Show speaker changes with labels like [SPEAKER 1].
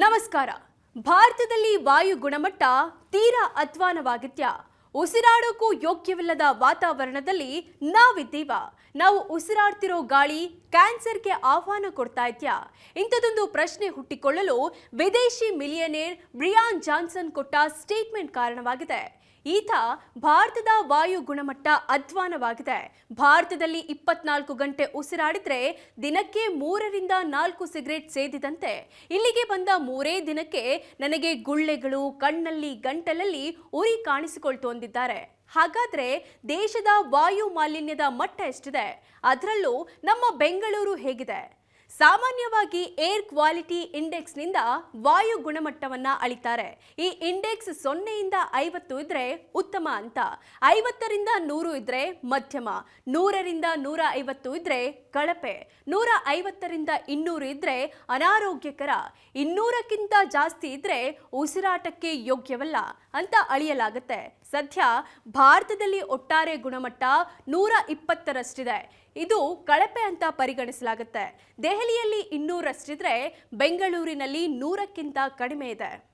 [SPEAKER 1] ನಮಸ್ಕಾರ. ಭಾರತದಲ್ಲಿ ವಾಯು ಗುಣಮಟ್ಟ ತೀರಾ ಅಧ್ವಾನವಾಗಿದ್ಯಾ? ಉಸಿರಾಡೋಕ್ಕೂ ಯೋಗ್ಯವಿಲ್ಲದ ವಾತಾವರಣದಲ್ಲಿ ನಾವಿದ್ದೀವ. ನಾವು ಉಸಿರಾಡ್ತಿರೋ ಗಾಳಿ ಕ್ಯಾನ್ಸರ್ಗೆ ಆಹ್ವಾನ ಕೊಡ್ತಾ ಇದ್ಯಾ? ಇಂಥದೊಂದು ಪ್ರಶ್ನೆ ಹುಟ್ಟಿಕೊಳ್ಳಲು ವಿದೇಶಿ ಮಿಲಿಯನೇರ್ ಬ್ರಿಯಾನ್ ಜಾನ್ಸನ್ ಕೊಟ್ಟ ಸ್ಟೇಟ್ಮೆಂಟ್ ಕಾರಣವಾಗಿದೆ. ಈತ ಭಾರತದ ವಾಯು ಗುಣಮಟ್ಟ ಅಧ್ವಾನವಾಗಿದೆ. ಭಾರತದಲ್ಲಿ 24 ಗಂಟೆ ಉಸಿರಾಡಿದ್ರೆ ದಿನಕ್ಕೆ 3 ರಿಂದ 4 ಸಿಗರೇಟ್ ಸೇದಿದಂತೆ. ಇಲ್ಲಿಗೆ ಬಂದ 3 ದಿನಕ್ಕೆ ನನಗೆ ಗುಳ್ಳೆಗಳು, ಕಣ್ಣಲ್ಲಿ, ಗಂಟಲಲ್ಲಿ ಉರಿ ಕಾಣಿಸಿಕೊಳ್ತು ಅಂದಿದ್ದಾರೆ. ಹಾಗಾದ್ರೆ ದೇಶದ ವಾಯು ಮಾಲಿನ್ಯದ ಮಟ್ಟ ಎಷ್ಟಿದೆ? ಅದರಲ್ಲೂ ನಮ್ಮ ಬೆಂಗಳೂರು ಹೇಗಿದೆ? ಸಾಮಾನ್ಯವಾಗಿ ಏರ್ ಕ್ವಾಲಿಟಿ ಇಂಡೆಕ್ಸ್ ನಿಂದ ವಾಯು ಗುಣಮಟ್ಟವನ್ನ ಅಳಿತಾರೆ. ಈ ಇಂಡೆಕ್ಸ್ 0 ರಿಂದ 50 ಇದ್ರೆ ಉತ್ತಮ ಅಂತ, 50 ರಿಂದ 100 ಇದ್ರೆ ಮಧ್ಯಮ, 100 ರಿಂದ 150 ಇದ್ರೆ ಕಳಪೆ, 150 ರಿಂದ 200 ಇದ್ರೆ ಅನಾರೋಗ್ಯಕರ, 200ಕ್ಕಿಂತ ಜಾಸ್ತಿ ಇದ್ರೆ ಉಸಿರಾಟಕ್ಕೆ ಯೋಗ್ಯವಲ್ಲ ಅಂತ ಅಳಿಯಲಾಗುತ್ತೆ. ಸದ್ಯ ಭಾರತದಲ್ಲಿ ಒಟ್ಟಾರೆ ಗುಣಮಟ್ಟ 120ರಷ್ಟಿದೆ. ಇದು ಕಳಪೆ ಅಂತ ಪರಿಗಣಿಸಲಾಗುತ್ತೆ. ದೆಹಲಿಯಲ್ಲಿ 200ರಷ್ಟಿದ್ರೆ ಬೆಂಗಳೂರಿನಲ್ಲಿ 100ಕ್ಕಿಂತ ಕಡಿಮೆ ಇದೆ.